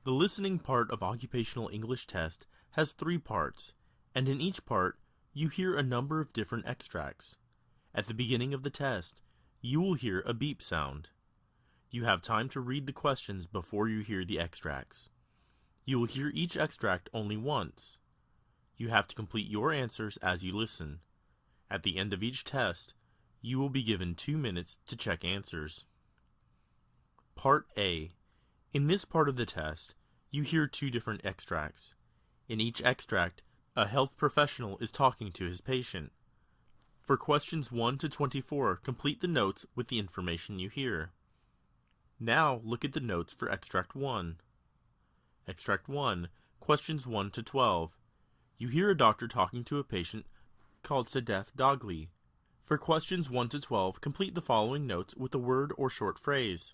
The listening part of Occupational English Test has 3 parts, and in each part, you hear a number of different extracts. At the beginning of the test, you will hear a beep sound. You have time to read the questions before you hear the extracts. You will hear each extract only once. You have to complete your answers as you listen. At the end of each test, you will be given 2 minutes to check answers. Part A. In this part of the test, you hear 2 different extracts. In each extract, a health professional is talking to his patient. For questions 1 to 24, complete the notes with the information you hear. Now look at the notes for Extract 1. Extract 1, questions 1 to 12. You hear a doctor talking to a patient called Sadef Dagli. For questions 1 to 12, complete the following notes with a word or short phrase.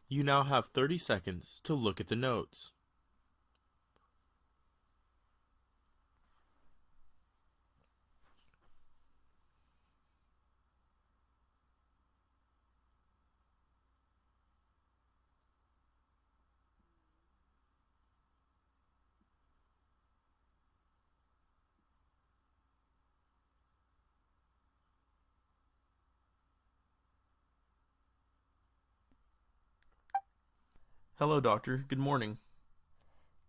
You now have 30 seconds to look at the notes. Hello, doctor. Good morning.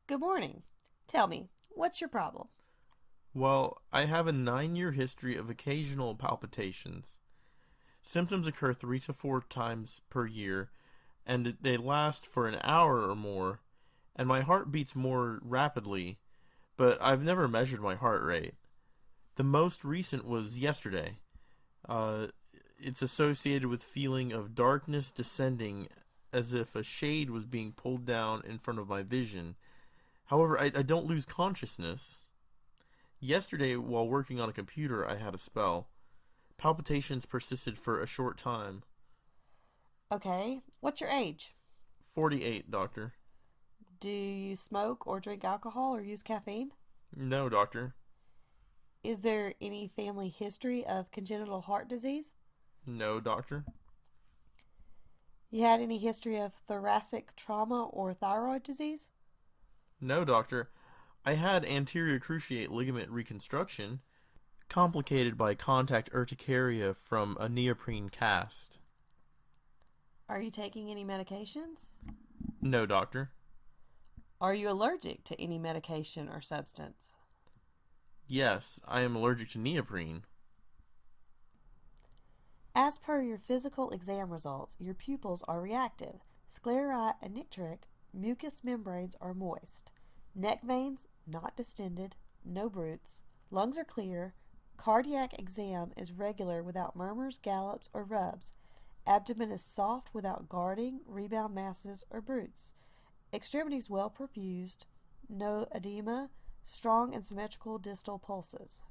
Good morning. Tell me, what's your problem? Well, I have a 9-year history of occasional palpitations. Symptoms occur 3 to 4 times per year, and they last for an hour or more, and my heart beats more rapidly, but I've never measured my heart rate. The most recent was yesterday. It's associated with feeling of darkness descending as if a shade was being pulled down in front of my vision. However, I don't lose consciousness. Yesterday, while working on a computer, I had a spell. Palpitations persisted for a short time. Okay, what's your age? 48, doctor. Do you smoke or drink alcohol or use caffeine? No, doctor. Is there any family history of congenital heart disease? No, doctor. You had any history of thoracic trauma or thyroid disease? No, doctor. I had anterior cruciate ligament reconstruction, complicated by contact urticaria from a neoprene cast. Are you taking any medications? No, doctor. Are you allergic to any medication or substance? Yes, I am allergic to neoprene. As per your physical exam results, your pupils are reactive. Scleri anictric, mucous membranes are moist. Neck veins not distended, no bruits. Lungs are clear. Cardiac exam is regular without murmurs, gallops, or rubs. Abdomen is soft without guarding, rebound masses, or bruits. Extremities well perfused. No edema. Strong and symmetrical distal pulses.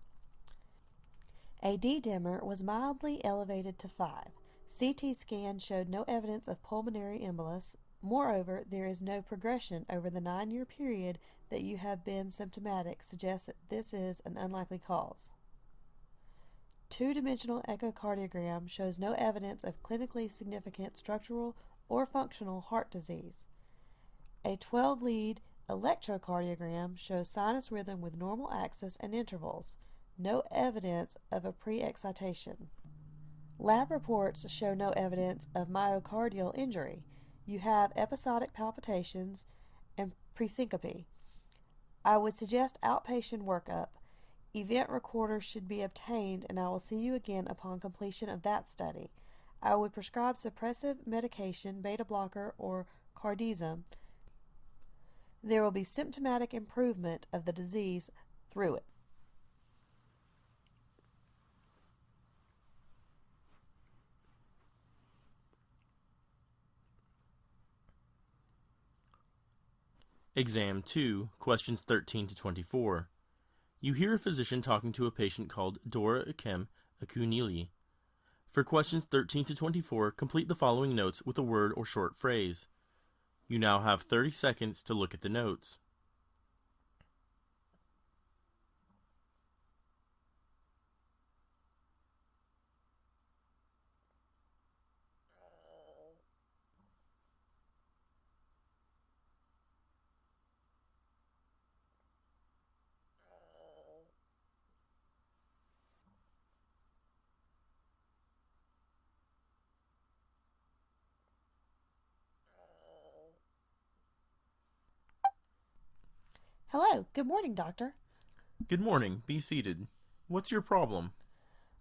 A D-dimer was mildly elevated to 5. CT scan showed no evidence of pulmonary embolus. Moreover, there is no progression over the 9-year period that you have been symptomatic, suggests that this is an unlikely cause. 2-dimensional echocardiogram shows no evidence of clinically significant structural or functional heart disease. A 12-lead electrocardiogram shows sinus rhythm with normal axis and intervals. No evidence of a pre-excitation. Lab reports show no evidence of myocardial injury. You have episodic palpitations and presyncope. I would suggest outpatient workup. Event recorder should be obtained, and I will see you again upon completion of that study. I would prescribe suppressive medication, beta blocker, or cardizem. There will be symptomatic improvement of the disease through it. Exam 2, questions 13 to 24. You hear a physician talking to a patient called Dora Ikem Akunili. For questions 13 to 24, complete the following notes with a word or short phrase. You now have 30 seconds to look at the notes. Hello, good morning, doctor. Good morning. Be seated. What's your problem?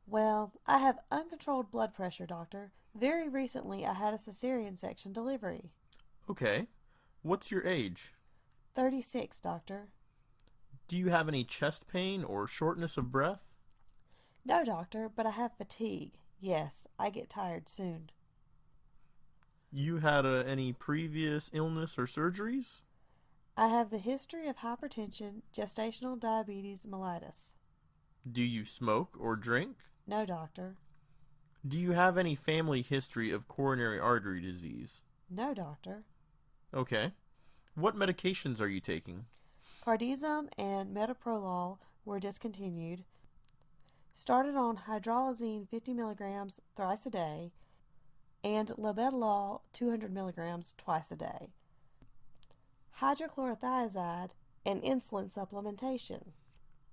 Well, I have uncontrolled blood pressure, doctor. Very recently I had a cesarean section delivery. Okay. What's your age? 36, doctor. Do you have any chest pain or shortness of breath? No, doctor, but I have fatigue. Yes, I get tired soon. You had any previous illness or surgeries? I have the history of hypertension, gestational diabetes, mellitus. Do you smoke or drink? No, doctor. Do you have any family history of coronary artery disease? No, doctor. Okay. What medications are you taking? Cardizem and metoprolol were discontinued. Started on hydralazine 50 milligrams thrice a day and labetalol 200 milligrams twice a day. Hydrochlorothiazide and insulin supplementation.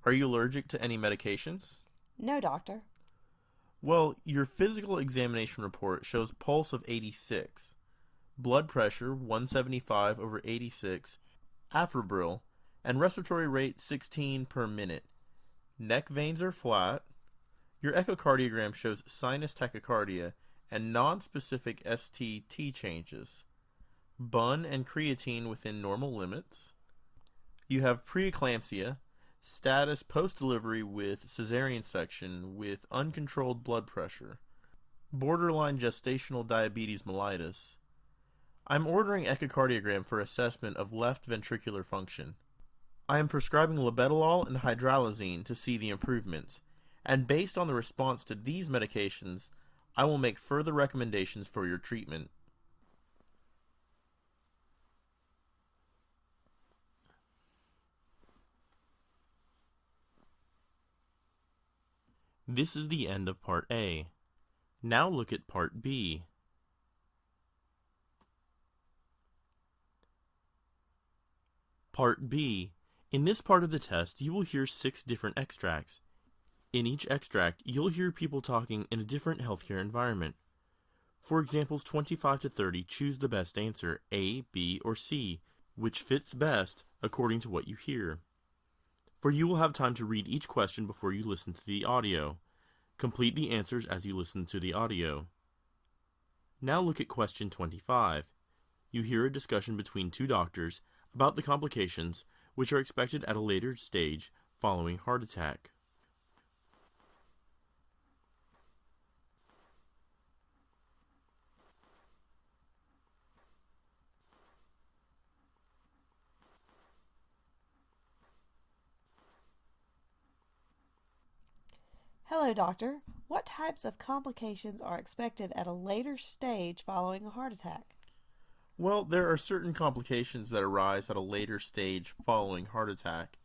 Are you allergic to any medications? No, doctor. Well, your physical examination report shows pulse of 86, blood pressure 175 over 86, afebril, and respiratory rate 16 per minute. Neck veins are flat. Your echocardiogram shows sinus tachycardia and non-specific ST changes. Bun and creatine within normal limits. You have preeclampsia, status post-delivery with cesarean section with uncontrolled blood pressure, borderline gestational diabetes mellitus. I'm ordering echocardiogram for assessment of left ventricular function. I am prescribing labetalol and hydralazine to see the improvements, and based on the response to these medications, I will make further recommendations for your treatment. This is the end of Part A. Now look at Part B. Part B. In this part of the test, you will hear 6 different extracts. In each extract, you'll hear people talking in a different healthcare environment. For examples 25 to 30, choose the best answer, A, B, or C, which fits best according to what you hear. For you will have time to read each question before you listen to the audio. Complete the answers as you listen to the audio. Now look at question 25. You hear a discussion between 2 doctors about the complications which are expected at a later stage following heart attack. Hello, doctor. What types of complications are expected at a later stage following a heart attack? Well, there are certain complications that arise at a later stage following heart attack.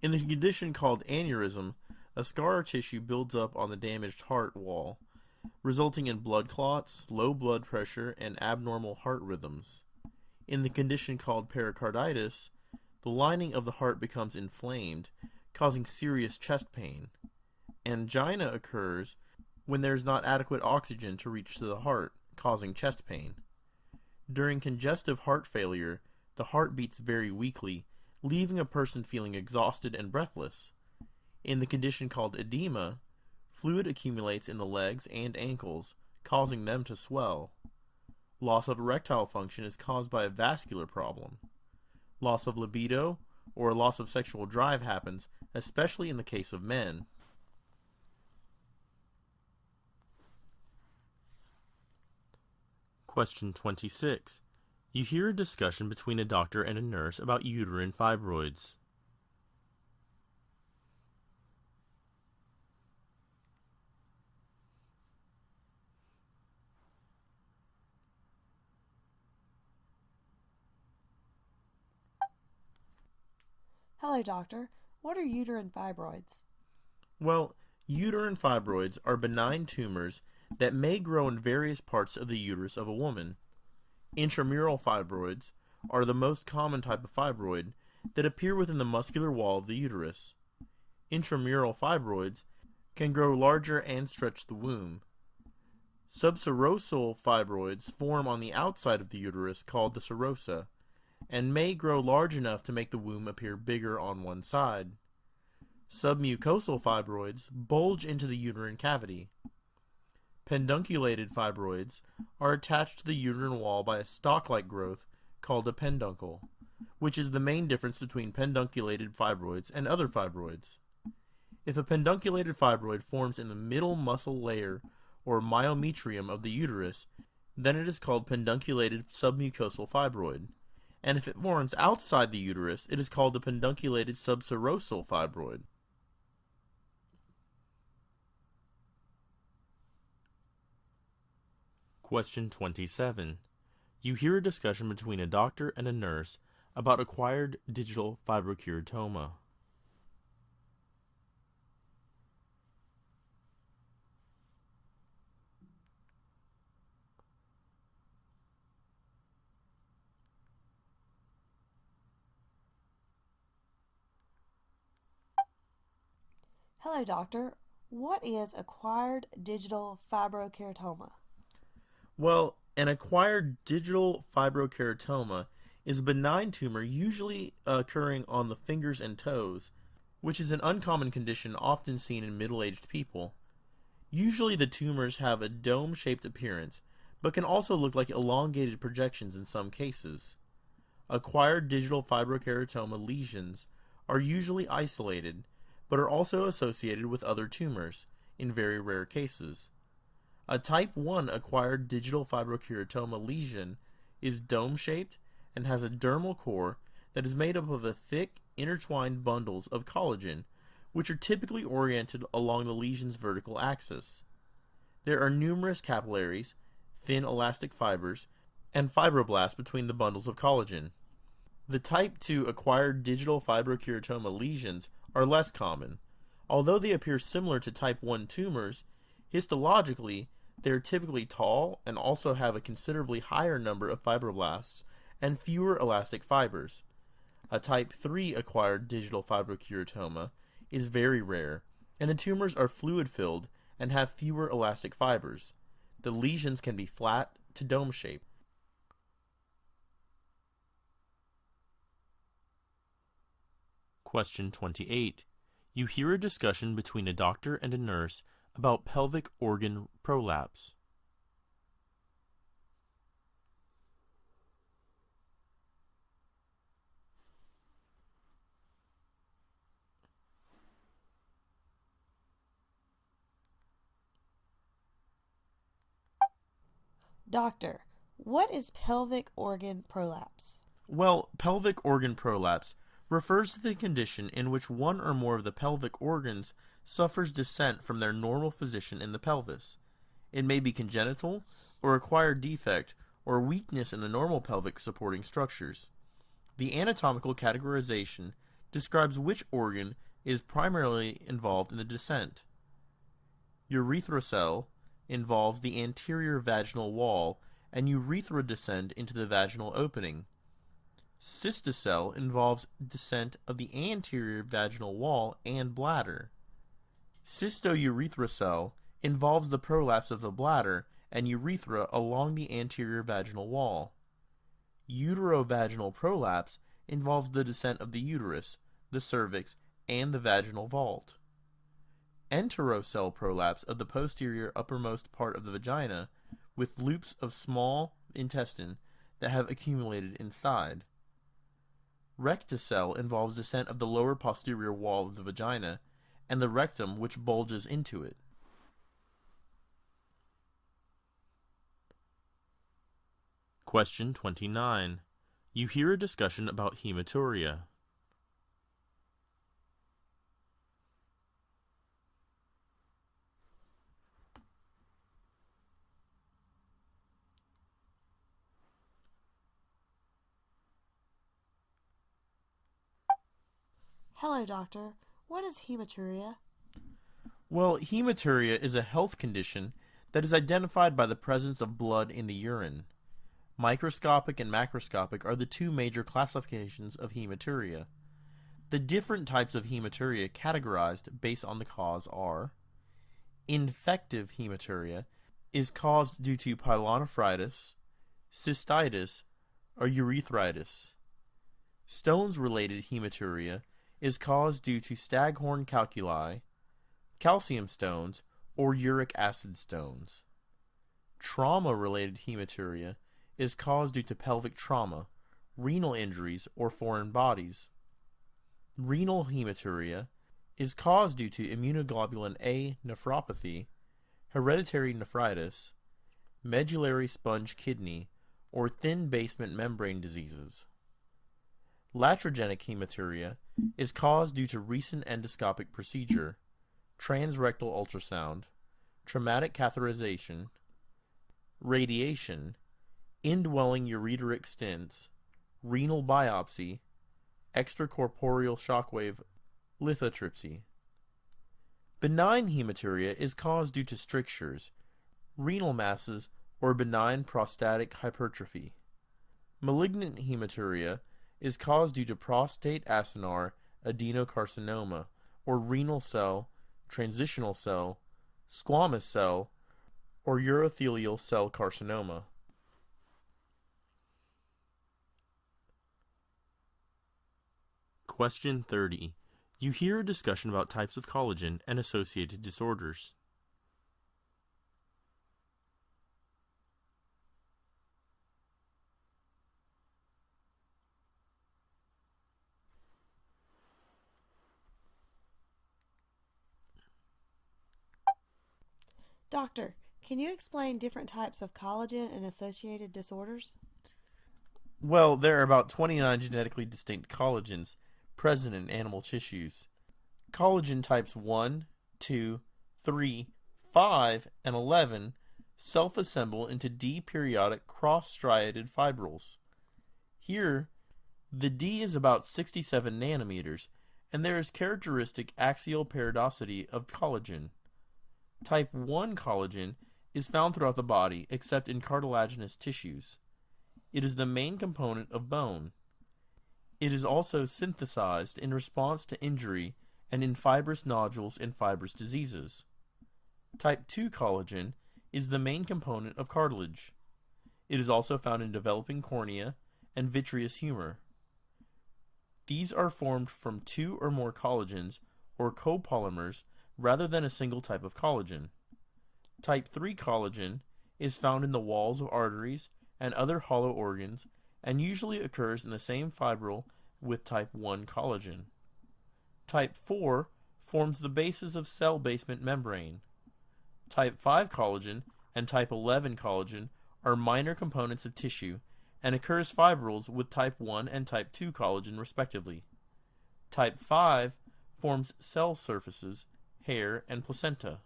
In the condition called aneurysm, a scar tissue builds up on the damaged heart wall, resulting in blood clots, low blood pressure, and abnormal heart rhythms. In the condition called pericarditis, the lining of the heart becomes inflamed, causing serious chest pain. Angina occurs when there is not adequate oxygen to reach to the heart, causing chest pain. During congestive heart failure, the heart beats very weakly, leaving a person feeling exhausted and breathless. In the condition called edema, fluid accumulates in the legs and ankles, causing them to swell. Loss of erectile function is caused by a vascular problem. Loss of libido or loss of sexual drive happens, especially in the case of men. Question 26. You hear a discussion between a doctor and a nurse about uterine fibroids. Hello, doctor. What are uterine fibroids? Well, uterine fibroids are benign tumors that may grow in various parts of the uterus of a woman. Intramural fibroids are the most common type of fibroid that appear within the muscular wall of the uterus. Intramural fibroids can grow larger and stretch the womb. Subserosal fibroids form on the outside of the uterus called the serosa. and may grow large enough to make the womb appear bigger on one side. Submucosal fibroids bulge into the uterine cavity. Pedunculated fibroids are attached to the uterine wall by a stalk-like growth called a peduncle, which is the main difference between pedunculated fibroids and other fibroids. If a pedunculated fibroid forms in the middle muscle layer or myometrium of the uterus, then it is called pedunculated submucosal fibroid, and if it forms outside the uterus, it is called a pedunculated subserosal fibroid. Question 27. You hear a discussion between a doctor and a nurse about acquired digital fibrokeratoma. Hello, doctor. What is acquired digital fibrokeratoma? Well, an acquired digital fibrokeratoma is a benign tumor usually occurring on the fingers and toes, which is an uncommon condition often seen in middle-aged people. Usually the tumors have a dome-shaped appearance, but can also look like elongated projections in some cases. Acquired digital fibrokeratoma lesions are usually isolated, but are also associated with other tumors, in very rare cases. A type 1 acquired digital fibrokeratoma lesion is dome-shaped and has a dermal core that is made up of a thick, intertwined bundles of collagen, which are typically oriented along the lesion's vertical axis. There are numerous capillaries, thin elastic fibers, and fibroblasts between the bundles of collagen. The type 2 acquired digital fibrokeratoma lesions are less common. Although they appear similar to type 1 tumors, histologically, they are typically tall and also have a considerably higher number of fibroblasts and fewer elastic fibers. A type 3 acquired digital fibrokeratoma is very rare, and the tumors are fluid-filled and have fewer elastic fibers. The lesions can be flat to dome-shaped. Question 28. You hear a discussion between a doctor and a nurse about pelvic organ prolapse. Doctor, what is pelvic organ prolapse? Well, pelvic organ prolapse refers to the condition in which one or more of the pelvic organs suffers descent from their normal position in the pelvis. It may be congenital, or acquired defect, or weakness in the normal pelvic supporting structures. The anatomical categorization describes which organ is primarily involved in the descent. Urethral involves the anterior vaginal wall, and urethra descend into the vaginal opening. Cystocele involves descent of the anterior vaginal wall and bladder. Cystourethral involves the prolapse of the bladder and urethra along the anterior vaginal wall. Uterovaginal prolapse involves the descent of the uterus, the cervix, and the vaginal vault. Enterocele prolapse of the posterior uppermost part of the vagina with loops of small intestine that have accumulated inside. Rectocele involves descent of the lower posterior wall of the vagina and the rectum which bulges into it. Question 29. You hear a discussion about hematuria. Hello, doctor. What is hematuria? Well, hematuria is a health condition that is identified by the presence of blood in the urine. Microscopic and macroscopic are the two major classifications of hematuria. The different types of hematuria categorized based on the cause are: infective hematuria is caused due to pyelonephritis, cystitis, or urethritis. Stones-related hematuria is caused due to staghorn calculi, calcium stones, or uric acid stones. Trauma-related hematuria is caused due to pelvic trauma, renal injuries, or foreign bodies. Renal hematuria is caused due to immunoglobulin A nephropathy, hereditary nephritis, medullary sponge kidney, or thin basement membrane diseases. Latrogenic hematuria is caused due to recent endoscopic procedure, transrectal ultrasound, traumatic catheterization, radiation, indwelling ureteric stents, renal biopsy, extracorporeal shockwave lithotripsy. Benign hematuria is caused due to strictures, renal masses, or benign prostatic hypertrophy. Malignant hematuria is caused due to prostate acinar adenocarcinoma, or renal cell, transitional cell, squamous cell, or urothelial cell carcinoma. Question 30. You hear a discussion about types of collagen and associated disorders. Doctor, can you explain different types of collagen and associated disorders? Well, there are about 29 genetically distinct collagens present in animal tissues. Collagen types 1, 2, 3, 5, and 11 self-assemble into D-periodic cross-striated fibrils. Here, the D is about 67 nanometers, and there is characteristic axial periodicity of collagen. Type 1 collagen is found throughout the body except in cartilaginous tissues. It is the main component of bone. It is also synthesized in response to injury and in fibrous nodules and fibrous diseases. Type 2 collagen is the main component of cartilage. It is also found in developing cornea and vitreous humor. These are formed from 2 or more collagens or copolymers rather than a single type of collagen. Type 3 collagen is found in the walls of arteries and other hollow organs and usually occurs in the same fibril with type 1 collagen. Type 4 forms the basis of cell basement membrane. Type 5 collagen and type 11 collagen are minor components of tissue and occurs fibrils with type 1 and type 2 collagen respectively. Type 5 forms cell surfaces, hair, and placenta.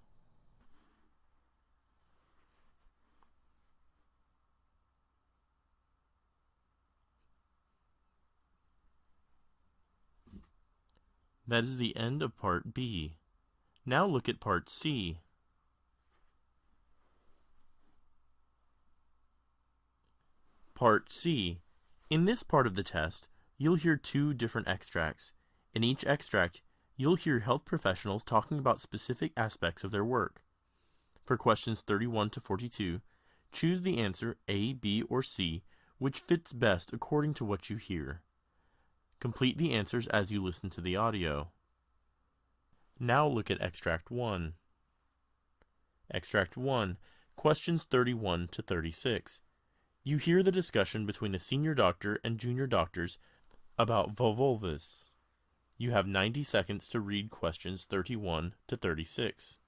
That is the end of Part B. Now look at Part C. Part C. In this part of the test, you'll hear 2 different extracts. In each extract, you'll hear health professionals talking about specific aspects of their work. For questions 31 to 42, choose the answer A, B, or C, which fits best according to what you hear. Complete the answers as you listen to the audio. Now look at Extract 1. Extract 1, questions 31 to 36. You hear the discussion between a senior doctor and junior doctors about volvulvas. You have 90 seconds to read questions 31 to 36.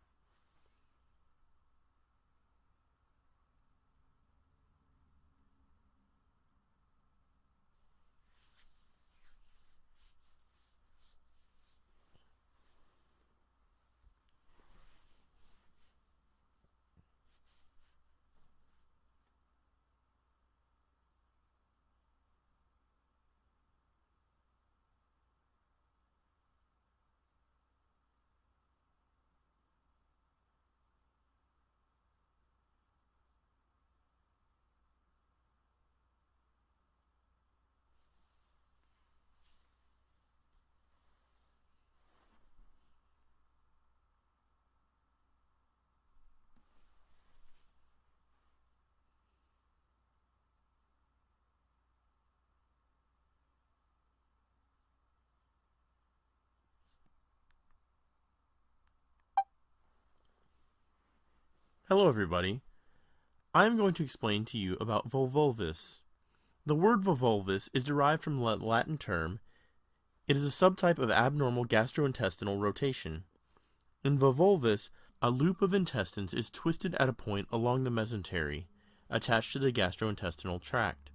Hello everybody. I am going to explain to you about volvulus. The word volvulus is derived from the Latin term. It is a subtype of abnormal gastrointestinal rotation. In volvulus, a loop of intestines is twisted at a point along the mesentery, attached to the gastrointestinal tract.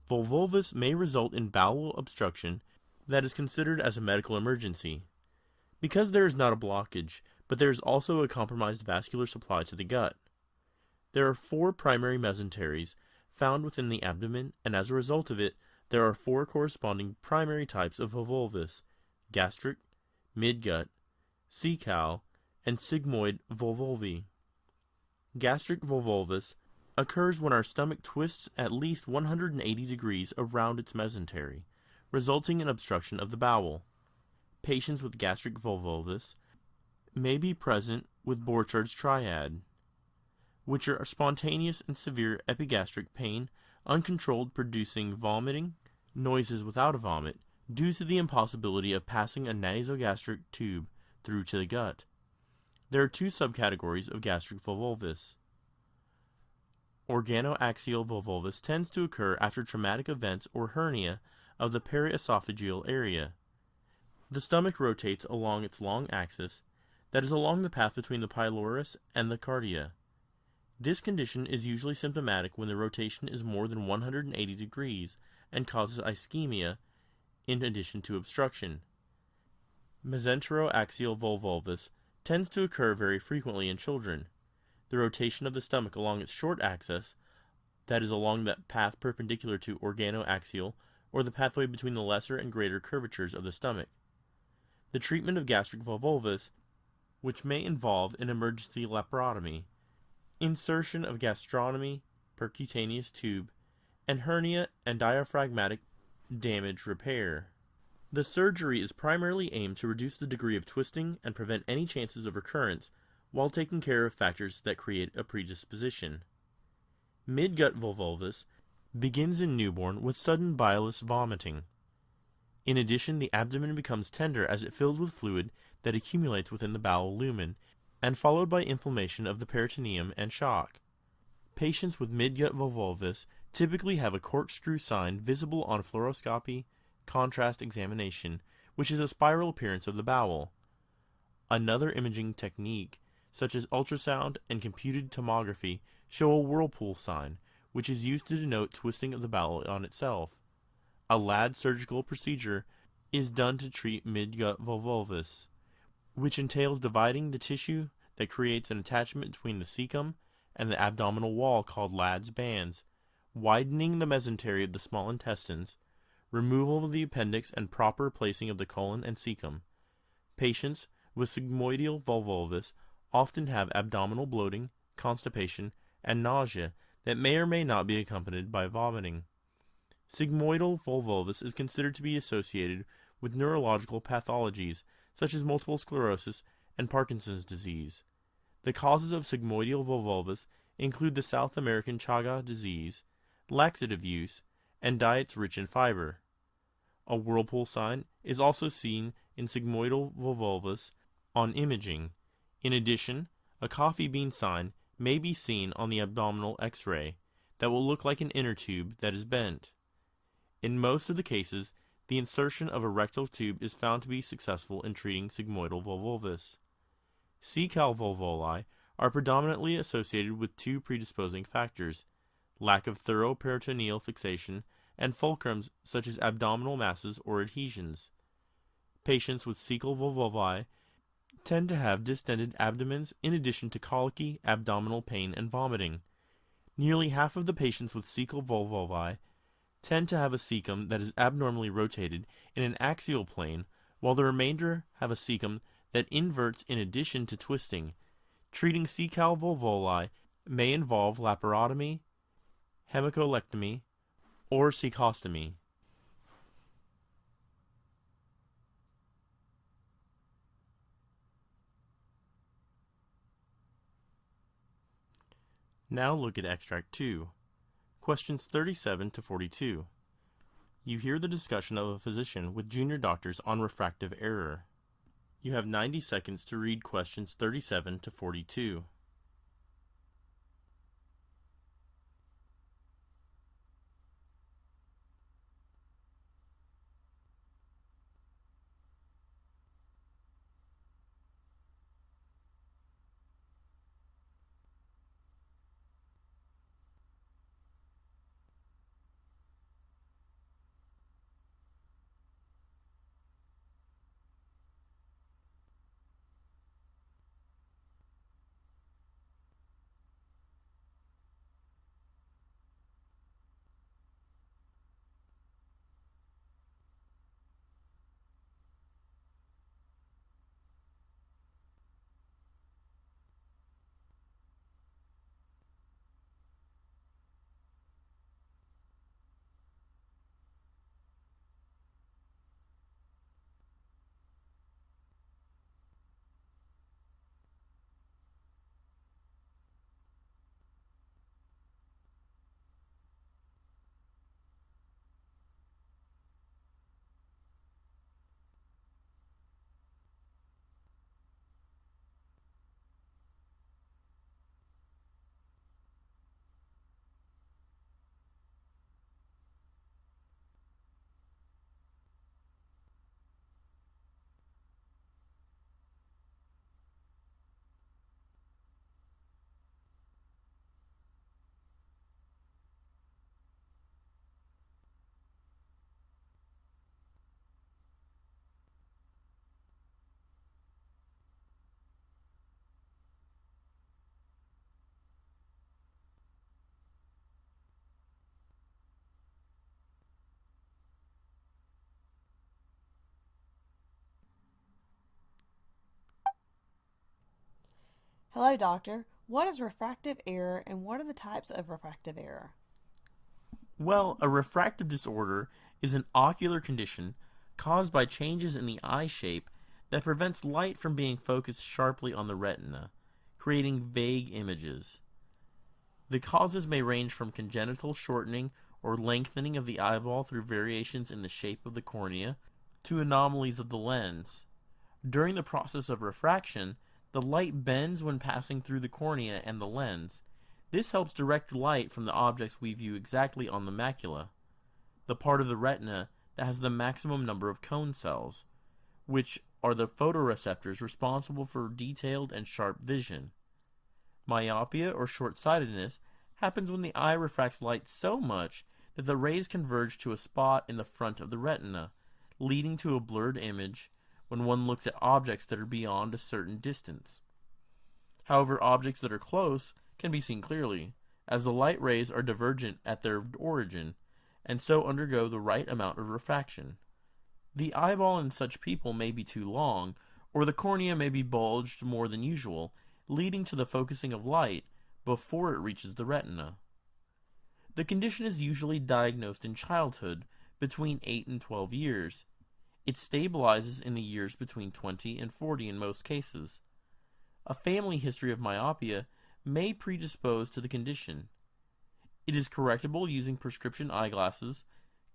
Volvulus may result in bowel obstruction that is considered as a medical emergency. Because there is not a blockage, but there is also a compromised vascular supply to the gut. There are 4 primary mesenteries found within the abdomen, and as a result of it, there are 4 corresponding primary types of volvulus: gastric, midgut, cecal, and sigmoid volvulvi. Gastric volvulus occurs when our stomach twists at least 180 degrees around its mesentery, resulting in obstruction of the bowel. Patients with gastric volvulus may be present with Borchards triad, which are spontaneous and severe epigastric pain, uncontrolled producing vomiting, noises without a vomit, due to the impossibility of passing a nasogastric tube through to the gut. There are 2 subcategories of gastric volvulus. Organoaxial volvulus tends to occur after traumatic events or hernia of the periesophageal area. The stomach rotates along its long axis, that is along the path between the pylorus and the cardia. This condition is usually symptomatic when the rotation is more than 180 degrees and causes ischemia in addition to obstruction. Mesenteroaxial volvulus tends to occur very frequently in children. The rotation of the stomach along its short axis, that is along the path perpendicular to organoaxial, or the pathway between the lesser and greater curvatures of the stomach. The treatment of gastric volvulus, which may involve an emergency laparotomy, insertion of gastrostomy, percutaneous tube, and hernia and diaphragmatic damage repair. The surgery is primarily aimed to reduce the degree of twisting and prevent any chances of recurrence while taking care of factors that create a predisposition. Midgut volvulus begins in newborn with sudden bilious vomiting. In addition, the abdomen becomes tender as it fills with fluid that accumulates within the bowel lumen, and followed by inflammation of the peritoneum and shock. Patients with midgut volvulus typically have a corkscrew sign visible on fluoroscopy, contrast examination, which is a spiral appearance of the bowel. Another imaging technique, such as ultrasound and computed tomography, show a whirlpool sign, which is used to denote twisting of the bowel on itself. A LAD surgical procedure is done to treat midgut volvulus, which entails dividing the tissue that creates an attachment between the cecum and the abdominal wall called Ladd's bands, widening the mesentery of the small intestines, removal of the appendix and proper placing of the colon and cecum. Patients with sigmoidal volvulus often have abdominal bloating, constipation, and nausea that may or may not be accompanied by vomiting. Sigmoidal volvulus is considered to be associated with neurological pathologies such as multiple sclerosis and Parkinson's disease. The causes of sigmoidal volvulus include the South American Chaga disease, laxative use, and diets rich in fiber. A whirlpool sign is also seen in sigmoidal volvulus on imaging. In addition, a coffee bean sign may be seen on the abdominal X-ray that will look like an inner tube that is bent. In most of the cases, the insertion of a rectal tube is found to be successful in treating sigmoidal volvulus. Cecal volvuli are predominantly associated with 2 predisposing factors: lack of thorough peritoneal fixation and fulcrums such as abdominal masses or adhesions. Patients with cecal volvuli tend to have distended abdomens in addition to colicky, abdominal pain, and vomiting. Nearly half of the patients with cecal volvuli tend to have a cecum that is abnormally rotated in an axial plane, while the remainder have a cecum that inverts in addition to twisting. Treating cecal volvuli may involve laparotomy, hemicolectomy, or cecostomy. Now look at Extract 2. Questions 37 to 42. You hear the discussion of a physician with junior doctors on refractive error. You have 90 seconds to read questions 37 to 42. Hello, doctor. What is refractive error and what are the types of refractive error? Well, a refractive disorder is an ocular condition caused by changes in the eye shape that prevents light from being focused sharply on the retina, creating vague images. The causes may range from congenital shortening or lengthening of the eyeball through variations in the shape of the cornea to anomalies of the lens. During the process of refraction, the light bends when passing through the cornea and the lens. This helps direct light from the objects we view exactly on the macula, the part of the retina that has the maximum number of cone cells, which are the photoreceptors responsible for detailed and sharp vision. Myopia or short-sightedness happens when the eye refracts light so much that the rays converge to a spot in the front of the retina, leading to a blurred image when one looks at objects that are beyond a certain distance. However, objects that are close can be seen clearly, as the light rays are divergent at their origin, and so undergo the right amount of refraction. The eyeball in such people may be too long, or the cornea may be bulged more than usual, leading to the focusing of light before it reaches the retina. The condition is usually diagnosed in childhood, between 8 and 12 years. It stabilizes in the years between 20 and 40 in most cases. A family history of myopia may predispose to the condition. It is correctable using prescription eyeglasses,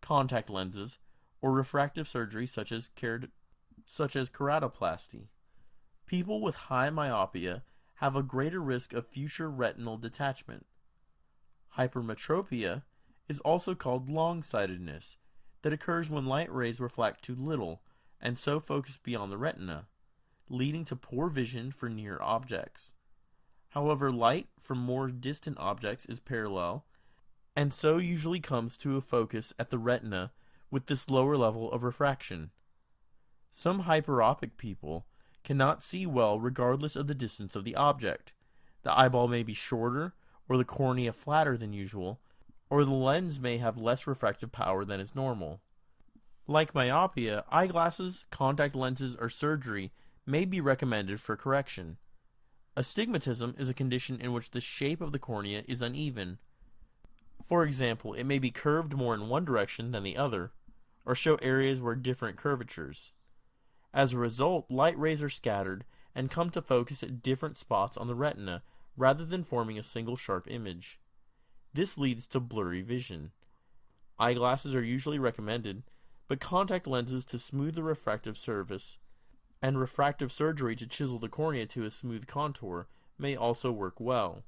contact lenses, or refractive surgery such as keratoplasty. People with high myopia have a greater risk of future retinal detachment. Hypermotropia is also called long-sightedness, that occurs when light rays reflect too little and so focus beyond the retina, leading to poor vision for near objects. However, light from more distant objects is parallel, and so usually comes to a focus at the retina with this lower level of refraction. Some hyperopic people cannot see well regardless of the distance of the object. The eyeball may be shorter, or the cornea flatter than usual, or the lens may have less refractive power than is normal. Like myopia, eyeglasses, contact lenses, or surgery may be recommended for correction. Astigmatism is a condition in which the shape of the cornea is uneven. For example, it may be curved more in one direction than the other, or show areas where different curvatures. As a result, light rays are scattered and come to focus at different spots on the retina rather than forming a single sharp image. This leads to blurry vision. Eyeglasses are usually recommended, but contact lenses to smooth the refractive surface and refractive surgery to chisel the cornea to a smooth contour may also work well.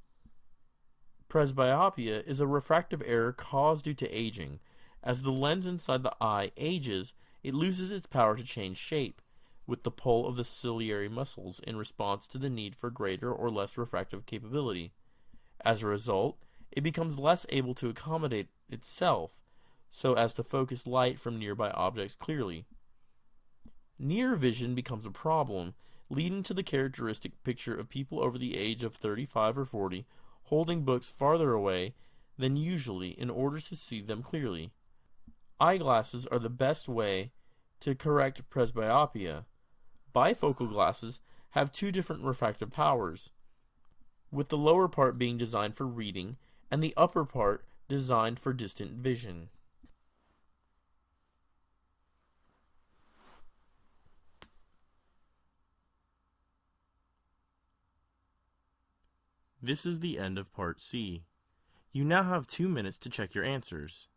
Presbyopia is a refractive error caused due to aging. As the lens inside the eye ages, it loses its power to change shape, with the pull of the ciliary muscles in response to the need for greater or less refractive capability. As a result, it becomes less able to accommodate itself, so as to focus light from nearby objects clearly. Near vision becomes a problem, leading to the characteristic picture of people over the age of 35 or 40 holding books farther away than usually in order to see them clearly. Eyeglasses are the best way to correct presbyopia. Bifocal glasses have two different refractive powers, with the lower part being designed for reading and the upper part designed for distant vision. This is the end of Part C. You now have 2 minutes to check your answers.